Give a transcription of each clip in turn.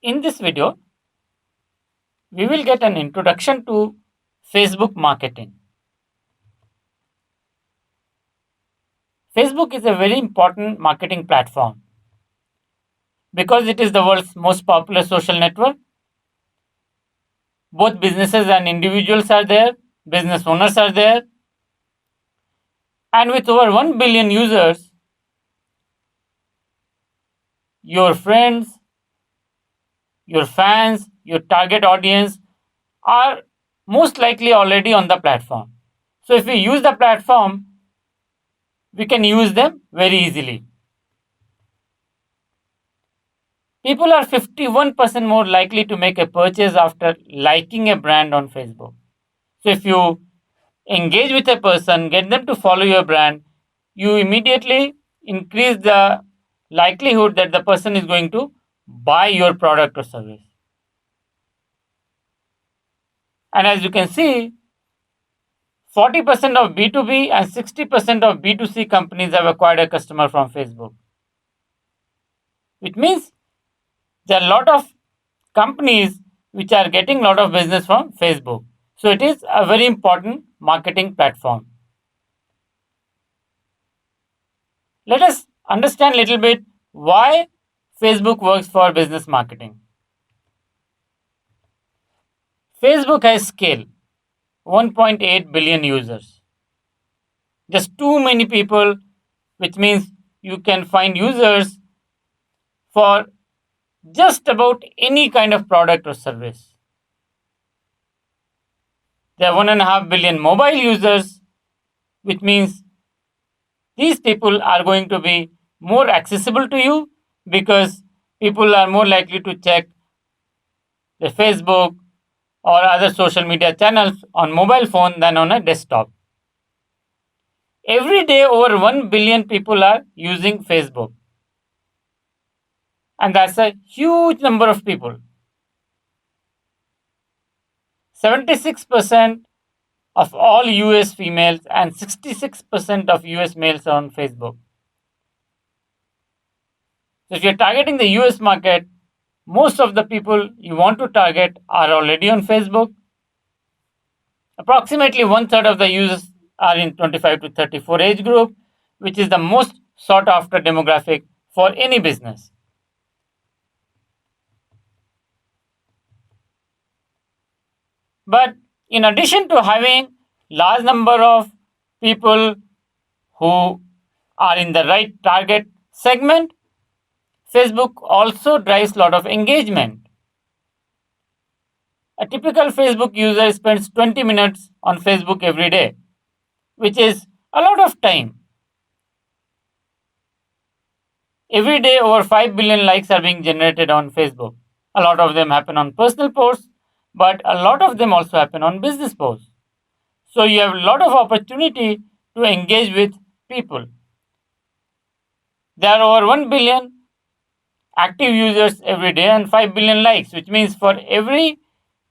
In this video, we will get an introduction to Facebook marketing. Facebook is a very important marketing platform because it is the world's most popular social network. Both businesses and individuals are there, business owners are there, and with over 1 billion users, your friends, your fans, your target audience are most likely already on the platform. So if we use the platform, we can use them very easily. People are 51% more likely to make a purchase after liking a brand on Facebook. So if you engage with a person, get them to follow your brand, you immediately increase the likelihood that the person is going to buy your product or service. And as you can see, 40% of B2B and 60% of B2C companies have acquired a customer from Facebook. Which means there are a lot of companies which are getting a lot of business from Facebook. So it is a very important marketing platform. Let us understand a little bit why Facebook works for business marketing. Facebook has scale, 1.8 billion users. Just too many people, which means you can find users for just about any kind of product or service. There are 1.5 billion mobile users, which means these people are going to be more accessible to you because people are more likely to check the Facebook or other social media channels on mobile phone than on a desktop. Every day over 1 billion people are using Facebook. And that's a huge number of people. 76% of all US females and 66% of US males are on Facebook. So if you're targeting the US market, most of the people you want to target are already on Facebook. Approximately 1/3 of the users are in 25 to 34 age group, which is the most sought after demographic for any business. But in addition to having large number of people who are in the right target segment, Facebook also drives a lot of engagement. A typical Facebook user spends 20 minutes on Facebook every day, which is a lot of time. Every day, over 5 billion likes are being generated on Facebook. A lot of them happen on personal posts, but a lot of them also happen on business posts. So you have a lot of opportunity to engage with people. There are over 1 billion active users every day and 5 billion likes, which means for every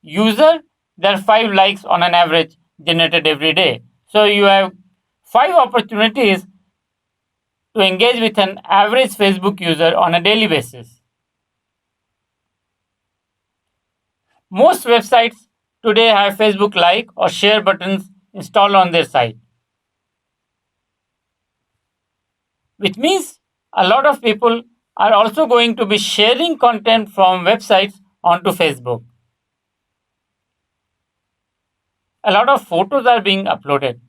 user, there are 5 likes on an average generated every day. So you have 5 opportunities to engage with an average Facebook user on a daily basis. Most websites today have Facebook like or share buttons installed on their site, which means a lot of people are also going to be sharing content from websites onto Facebook. A lot of photos are being uploaded,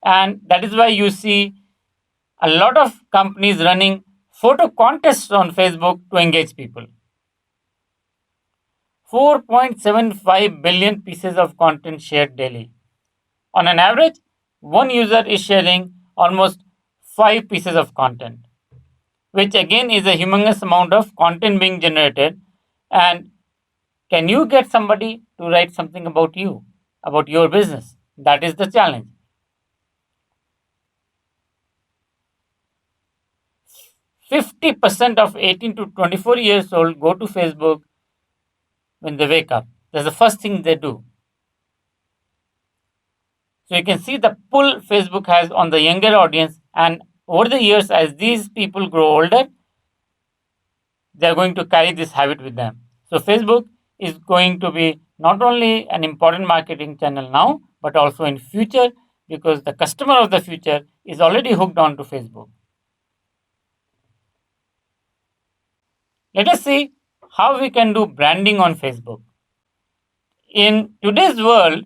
and that is why you see a lot of companies running photo contests on Facebook to engage people. 4.75 billion pieces of content shared daily. On an average, one user is sharing almost 5 pieces of content, which again is a humongous amount of content being generated. And can you get somebody to write something about you, about your business? That is the challenge. 50% of 18 to 24 years old go to Facebook when they wake up. That's the first thing they do. So you can see the pull Facebook has on the younger audience, and over the years, as these people grow older, they are going to carry this habit with them. So Facebook is going to be not only an important marketing channel now, but also in future, because the customer of the future is already hooked on to Facebook. Let us see how we can do branding on Facebook. In today's world,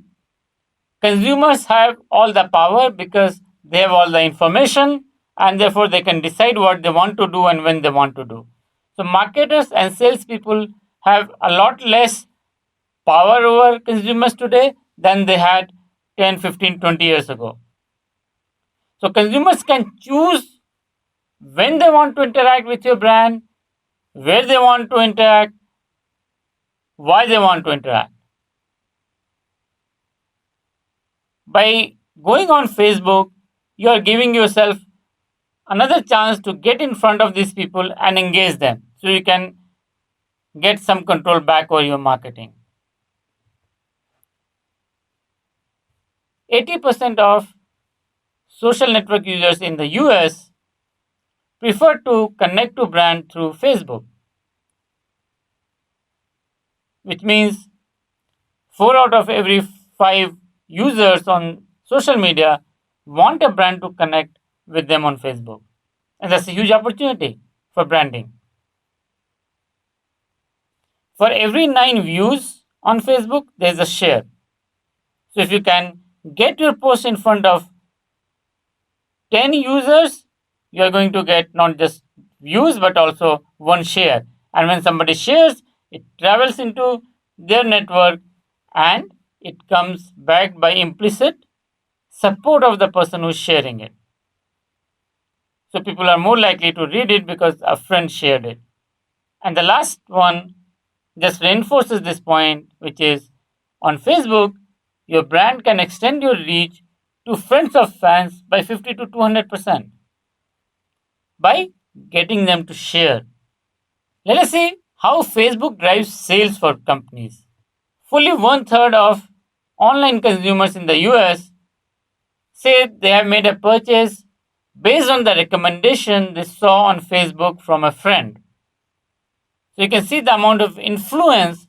consumers have all the power because they have all the information, and therefore they can decide what they want to do and when they want to do. So marketers and salespeople have a lot less power over consumers today than they had 10, 15, 20 years ago. So consumers can choose when they want to interact with your brand, where they want to interact, why they want to interact. By going on Facebook, you are giving yourself another chance to get in front of these people and engage them so you can get some control back over your marketing. 80% of social network users in the US prefer to connect to brand through Facebook, which means 4 out of every 5 users on social media want a brand to connect with them on Facebook. And that's a huge opportunity for branding. For every 9 views on Facebook, there's a share. So if you can get your post in front of 10 users, you are going to get not just views but also one share. And when somebody shares, it travels into their network and it comes back by implicit support of the person who's sharing it. So people are more likely to read it because a friend shared it. And the last one just reinforces this point, which is on Facebook, your brand can extend your reach to friends of fans by 50 to 200% by getting them to share. Let us see how Facebook drives sales for companies. Fully one third of online consumers in the US say they have made a purchase based on the recommendation they saw on Facebook from a friend. So you can see the amount of influence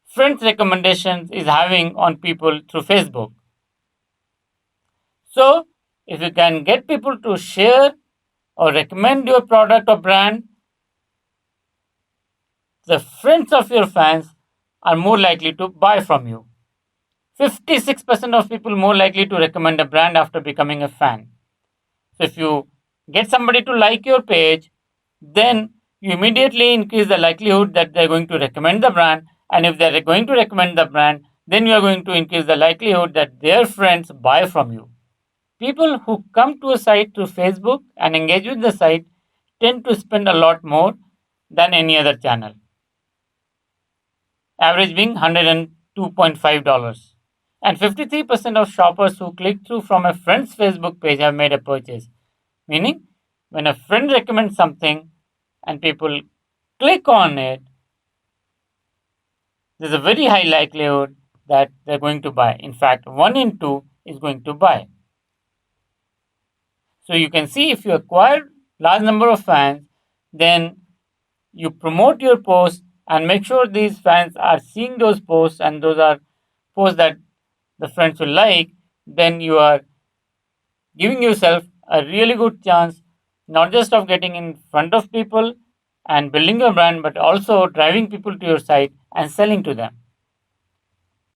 friends' recommendations is having on people through Facebook. So if you can get people to share or recommend your product or brand, the friends of your fans are more likely to buy from you. 56% of people more likely to recommend a brand after becoming a fan. So if you get somebody to like your page, then you immediately increase the likelihood that they're going to recommend the brand. And if they're going to recommend the brand, then you are going to increase the likelihood that their friends buy from you. People who come to a site through Facebook and engage with the site tend to spend a lot more than any other channel, average being $102.5. And 53% of shoppers who click through from a friend's Facebook page have made a purchase. Meaning, when a friend recommends something and people click on it, there's a very high likelihood that they're going to buy. In fact, 1 in 2 is going to buy. So you can see if you acquire large number of fans, then you promote your posts and make sure these fans are seeing those posts and those are posts that the friends will like, then you are giving yourself a really good chance not just of getting in front of people and building your brand, but also driving people to your site and selling to them.